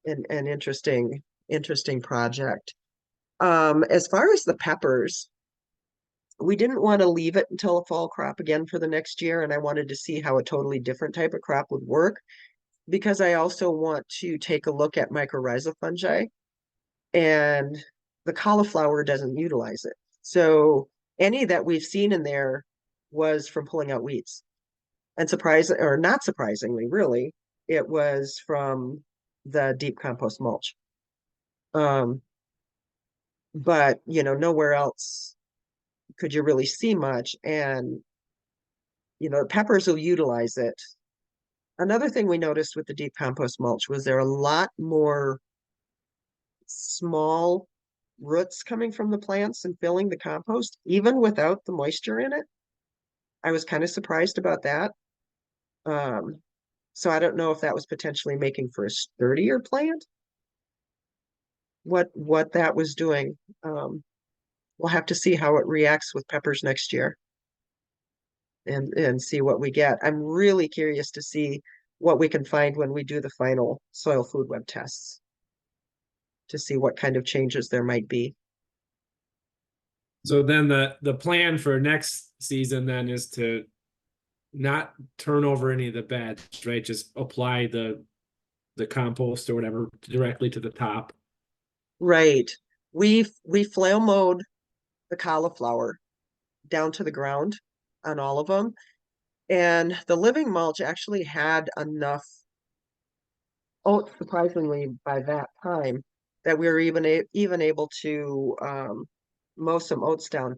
an interesting project. As far as the peppers, we didn't want to leave it until a fall crop again for the next year, and I wanted to see how a totally different type of crop would work because I also want to take a look at mycorrhizal fungi, and the cauliflower doesn't utilize it. So any that we've seen in there was from pulling out weeds. And surprising or not surprisingly, really, it was from the deep compost mulch. Um, but nowhere else could you really see much. And peppers will utilize it. Another thing we noticed with the deep compost mulch was there are a lot more small roots coming from the plants and filling the compost, even without the moisture in it. I was kind of surprised about that. Um, so I don't know if that was potentially making for a sturdier plant. What that was doing. We'll have to see how it reacts with peppers next year and see what we get. I'm really curious to see what we can find when we do the final soil food web tests to see what kind of changes there might be. so then the plan for next season then is to not turn over any of the beds, right? Just apply the compost or whatever directly to the top. Right. We flail mowed the cauliflower down to the ground on all of them. And the living mulch actually had enough oats, surprisingly, by that time, that we were even able to mow some oats down.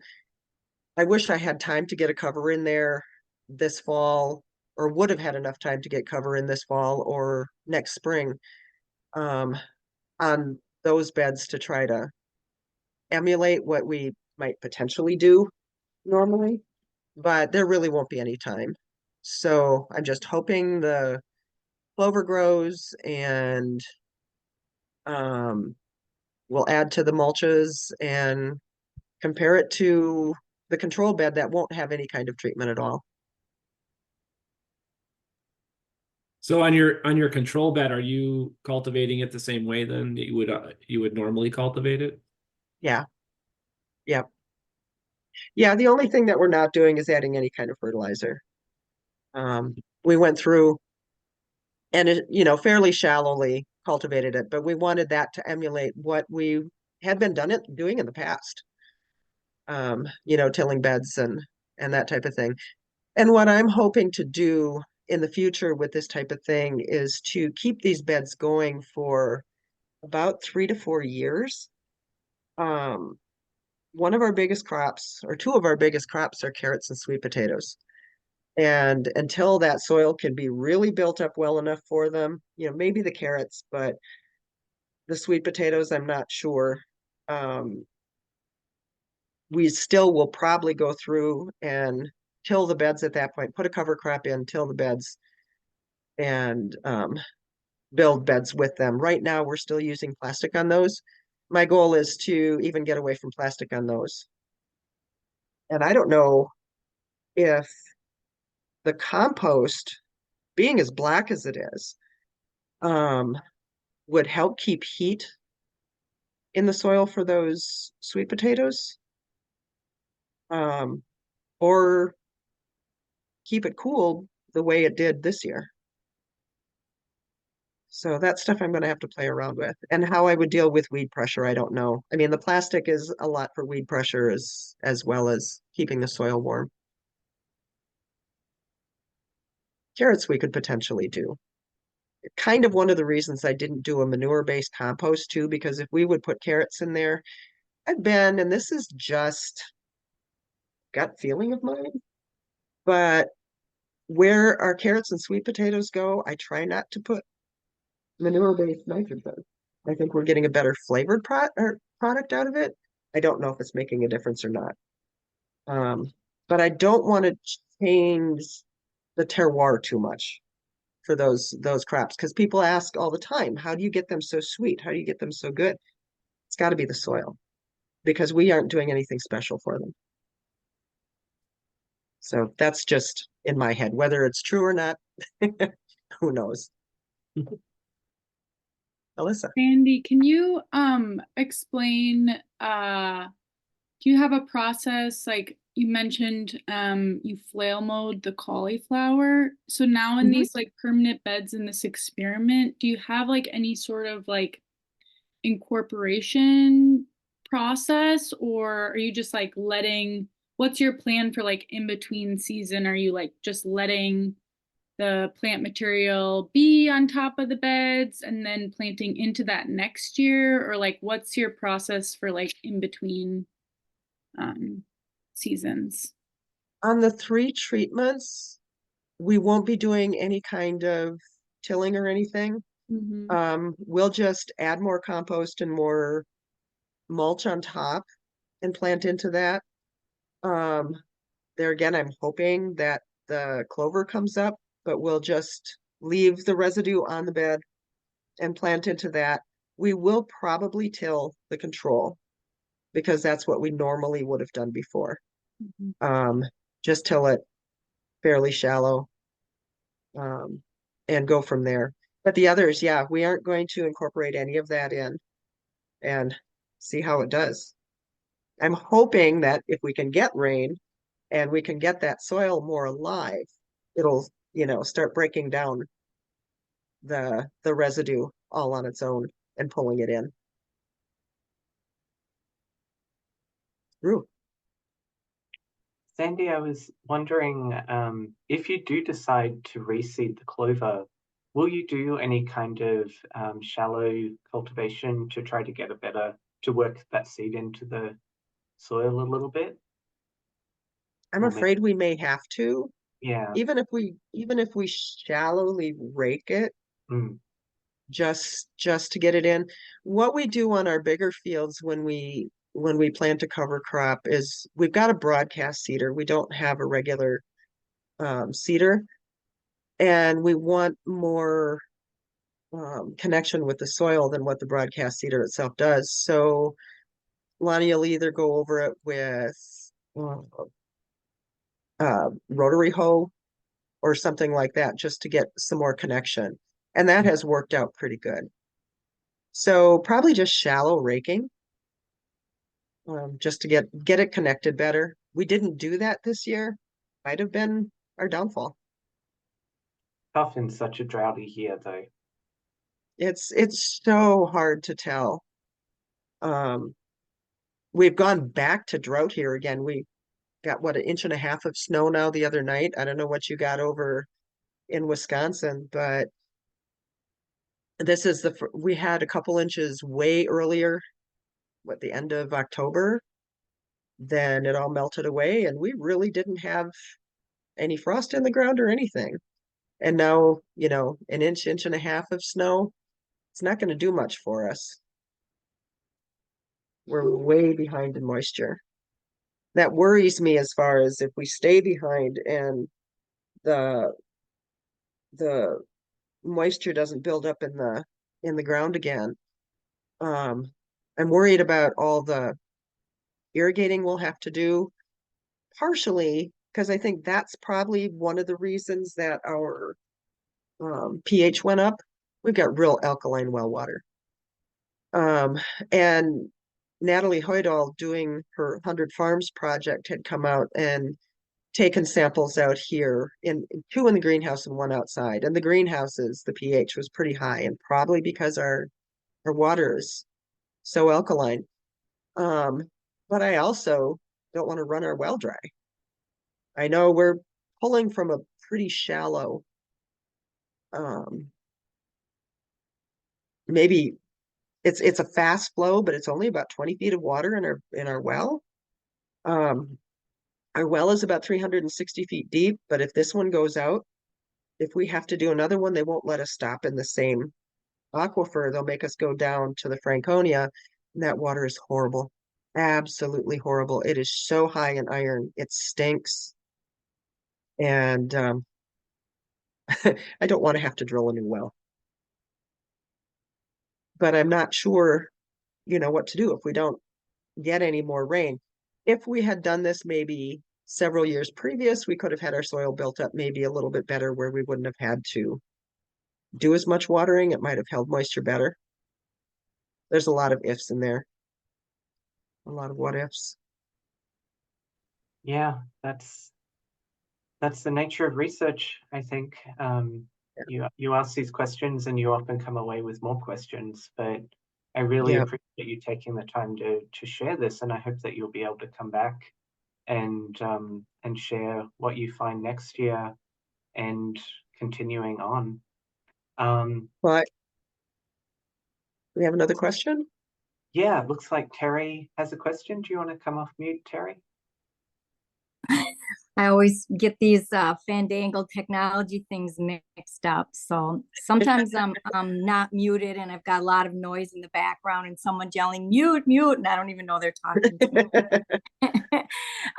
I wish I had time to get a cover in there this fall, or would have had enough time to get cover in this fall or next spring um, on those beds to try to emulate what we might potentially do normally, but there really won't be any time. So I'm just hoping the clover grows and we'll add to the mulches and compare it to the control bed that won't have any kind of treatment at all. So on your control bed, are you cultivating it the same way then that you would normally cultivate it? Yeah. Yeah. Yeah. The only thing that we're not doing is adding any kind of fertilizer. We went through and fairly shallowly cultivated it, but we wanted that to emulate what we had been doing in the past. Tilling beds and that type of thing. And what I'm hoping to do in the future with this type of thing is to keep these beds going for about 3 to 4 years. Um, One of our biggest crops, or two of our biggest crops, are carrots and sweet potatoes. And until that soil can be really built up well enough for them, maybe the carrots, but the sweet potatoes, I'm not sure. We still will probably go through and till the beds at that point, put a cover crop in, till the beds, and build beds with them. Right now, we're still using plastic on those. My goal is to even get away from plastic on those. And I don't know if the compost, being as black as it is, would help keep heat in the soil for those sweet potatoes, or keep it cool the way it did this year. So that's stuff I'm going to have to play around with. And how I would deal with weed pressure, I don't know. I mean, the plastic is a lot for weed pressure as well as keeping the soil warm. Carrots we could potentially do. Kind of one of the reasons I didn't do a manure-based compost too, because if we would put carrots in there, and this is just gut feeling of mine, but where our carrots and sweet potatoes go, I try not to put manure-based nitrogen. I think we're getting a better flavored product out of it. I don't know if it's making a difference or not. But I don't want to change the terroir too much for those crops, because people ask all the time, how do you get them so sweet? How do you get them so good? It's got to be the soil, because we aren't doing anything special for them. So that's just in my head. Whether it's true or not, who knows? Alyssa. Sandy, can you explain do you have a process like you mentioned you flail mowed the cauliflower. So now in these like permanent beds in this experiment, do you have like any sort of like incorporation process, or are you just like what's your plan for like in between season? Are you like just letting the plant material be on top of the beds and then planting into that next year, or like what's your process for like in between seasons? On the 3 treatments, we won't be doing any kind of tilling or anything. We'll just add more compost and more mulch on top and plant into that. There again, I'm hoping that the clover comes up, but we'll just leave the residue on the bed and plant into that. We will probably till the control, because that's what we normally would have done before. Just till it fairly shallow, and go from there. But the others, yeah, we aren't going to incorporate any of that in and see how it does. I'm hoping that if we can get rain and we can get that soil more alive, it'll, start breaking down the residue all on its own and pulling it in. Ooh. Sandy, I was wondering, if you do decide to reseed the clover, will you do any kind of shallow cultivation to try to get to work that seed into the soil a little bit? I'm afraid we may have to, Yeah. even if we shallowly rake it, just to get it in. What we do on our bigger fields when we plant a cover crop is we've got a broadcast seeder. We don't have a regular seeder, and we want more connection with the soil than what the broadcast seeder itself does. So Lonnie will either go over it with rotary hoe or something like that, just to get some more connection. And that has worked out pretty good. So probably just shallow raking, just to get it connected better. We didn't do that this year. Might have been our downfall. Tough in such a droughty year, though. It's so hard to tell. We've gone back to drought here again. We got what, 1.5 inches of snow now the other night. I don't know what you got over in Wisconsin, but this is we had a couple inches way earlier, the end of October. Then it all melted away, and we really didn't have any frost in the ground or anything. And now, 1 inch, 1.5 inches of snow, it's not going to do much for us. We're way behind in moisture. that worries me as far as if we stay behind and the the moisture doesn't build up in the ground again. Um, I'm worried about all the irrigating we'll have to do, partially because I think that's probably one of the reasons that our pH went up. We've got real alkaline well water. And Natalie Hoydal, doing her 100 Farms project, had come out and taken samples out here, in two in the greenhouse and one outside. And the greenhouses, the pH was pretty high, and probably because our water is so alkaline. But I also don't want to run our well dry. I know we're pulling from a pretty shallow, maybe it's a fast flow, but it's only about 20 feet of water in our well. Our well is about 360 feet deep, but if this one goes out, if we have to do another one, they won't let us stop in the same aquifer. They'll make us go down to the Franconia, and that water is horrible. Absolutely horrible. It is so high in iron, it stinks. And I don't want to have to drill a new well. But I'm not sure, what to do if we don't get any more rain. If we had done this maybe several years previous, we could have had our soil built up maybe a little bit better, where we wouldn't have had to do as much watering. It might have held moisture better. There's a lot of ifs in there. A lot of what ifs. Yeah, that's the nature of research, I think. You ask these questions and you often come away with more questions, but I really appreciate you taking the time to share this, and I hope that you'll be able to come back and share what you find next year and continuing on. But we have another question? Yeah, it looks like Terry has a question. Do you want to come off mute, Terry? I always get these fandangled technology things mixed up. So sometimes I'm not muted and I've got a lot of noise in the background and someone's yelling, mute, mute, and I don't even know they're talking to me.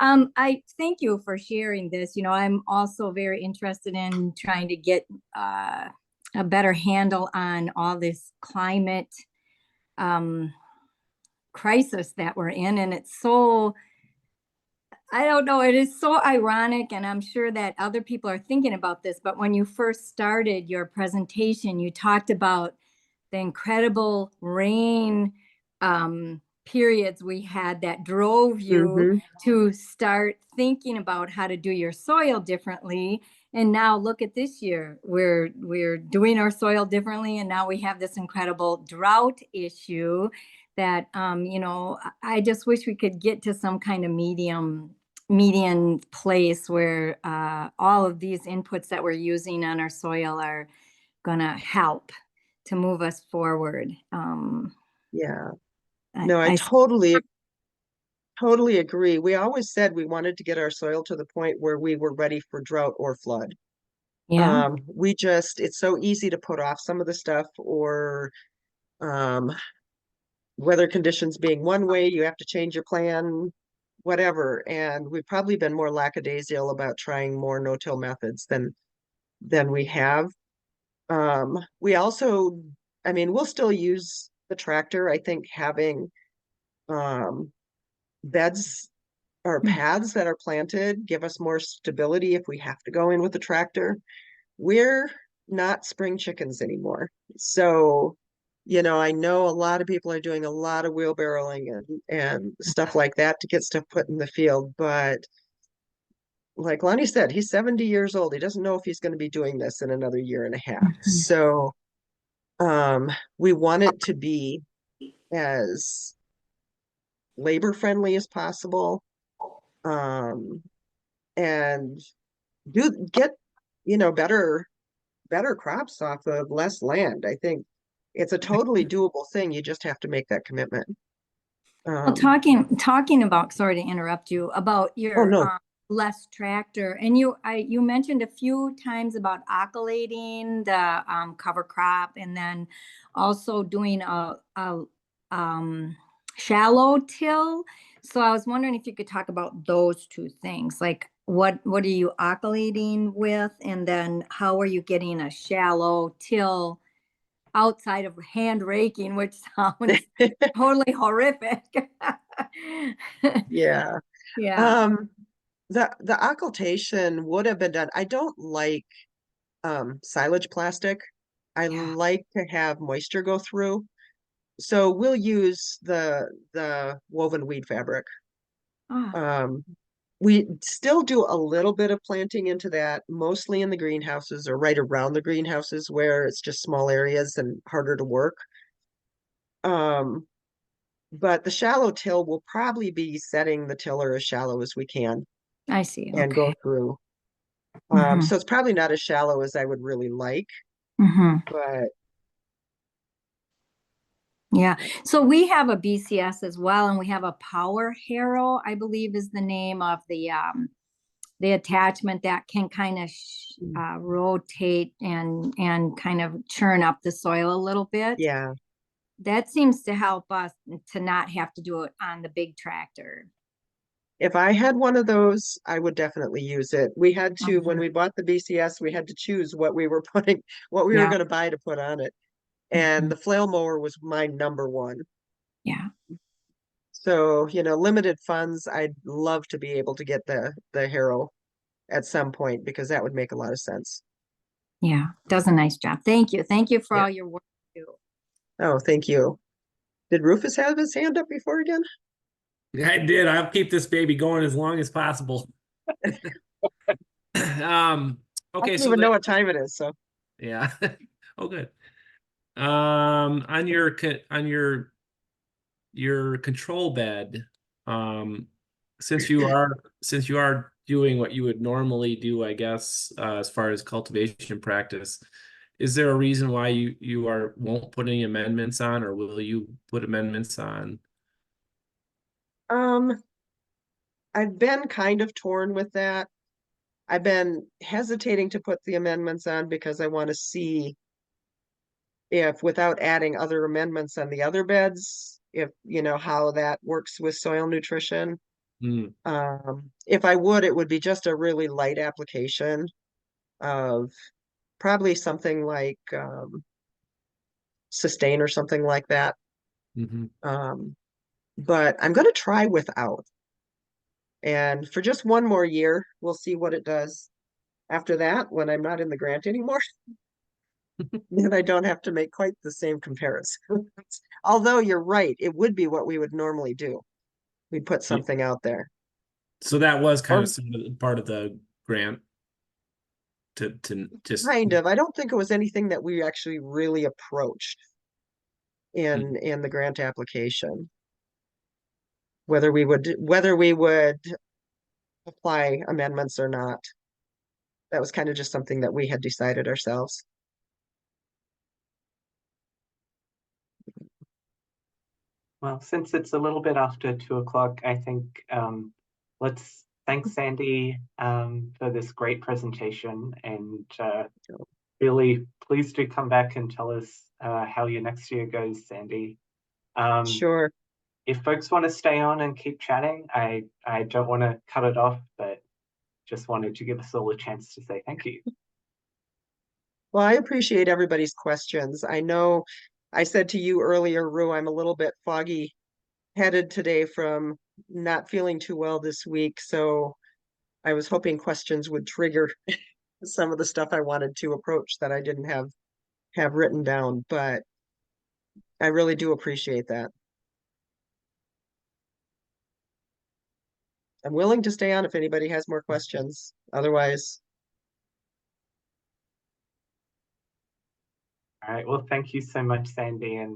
I thank you for sharing this. I'm also very interested in trying to get a better handle on all this climate crisis that we're in. And it's so, I don't know, it is so ironic, and I'm sure that other people are thinking about this, but when you first started your presentation, you talked about the incredible rain periods we had that drove you to start thinking about how to do your soil differently. And now look at this year, we're doing our soil differently, and now we have this incredible drought issue that, I just wish we could get to some kind of median place where all of these inputs that we're using on our soil are going to help to move us forward. Yeah. No, I totally agree. We always said we wanted to get our soil to the point where we were ready for drought or flood. Yeah. It's so easy to put off some of the stuff, or weather conditions being one way, you have to change your plan, whatever. And we've probably been more lackadaisical about trying more no-till methods than we have. We also, we'll still use the tractor. I think having beds or paths that are planted give us more stability if we have to go in with the tractor. We're not spring chickens anymore. So, I know a lot of people are doing a lot of wheelbarrowing and stuff like that to get stuff put in the field. But like Lonnie said, he's 70 years old. He doesn't know if he's going to be doing this in another year and a half. So we want it to be as labor friendly as possible, and get better crops off of less land. I think it's a totally doable thing. You just have to make that commitment. Well, talking about, sorry to interrupt you, about your less tractor, and you mentioned a few times about occulating the cover crop, and then also doing shallow till. So I was wondering if you could talk about those two things, like what are you alkylating with, and then how are you getting a shallow till outside of hand raking, which sounds totally horrific. Yeah. Yeah. The occultation would have been done. I don't like silage plastic. I Yeah. like to have moisture go through. So we'll use the woven weed fabric. Ah, We still do a little bit of planting into that, mostly in the greenhouses or right around the greenhouses where it's just small areas and harder to work. But the shallow till will probably be setting the tiller as shallow as we can I see. and Okay. go through. Mhm. So it's probably not as shallow as I would really like, Mhm. but Yeah. So we have a BCS as well, and we have a power harrow, I believe is the name of the attachment that can kind of rotate and kind of churn up the soil a little bit. yeah. That seems to help us to not have to do it on the big tractor. If I had one of those, I would definitely use it. We had to, when we bought the BCS, we had to choose what we were putting, what we were Yeah. going to buy to put on it. And Mhm. the flail mower was my number one. Yeah. So, limited funds, I'd love to be able to get the harrow at some point because that would make a lot of sense. Yeah. Does a nice job. Thank you. Thank you for Yeah. all your work too. Oh, thank you. Did Rufus have his hand up before again? I did. I'll keep this baby going as long as possible. I Okay, don't so even know what time it is, so. yeah. Oh, good. On your control bed, since you are doing what you would normally do, I guess, as far as cultivation practice, is there a reason why you won't put any amendments on, or will you put amendments on? Um, I've been kind of torn with that. I've been hesitating to put the amendments on because I want to see if without adding other amendments on the other beds, if how that works with soil nutrition. Hmm. If I would, it would be just a really light application of probably something like sustain or something like that. Mm-hmm. But I'm going to try without. And for just one more year, we'll see what it does. After that, when I'm not in the grant anymore, then I don't have to make quite the same comparison. Although you're right, it would be what we would normally do. We'd put something out there. So that was kind Or of sort of part of the grant to just. kind of. I don't think it was anything that we actually really approached in the grant application. Whether we would apply amendments or not. That was kind of just something that we had decided ourselves. Well, since it's a little bit after 2 o'clock, I think let's thank Sandy for this great presentation, and really please do come back and tell us how your next year goes, Sandy. Sure. If folks want to stay on and keep chatting, I don't want to cut it off, but just wanted to give us all a chance to say thank you. Well, I appreciate everybody's questions. I know I said to you earlier, Rue, I'm a little bit foggy headed today from not feeling too well this week. So I was hoping questions would trigger some of the stuff I wanted to approach that I didn't have written down, but I really do appreciate that. I'm willing to stay on if anybody has more questions. Otherwise, All right. Well, thank you so much, Sandy, and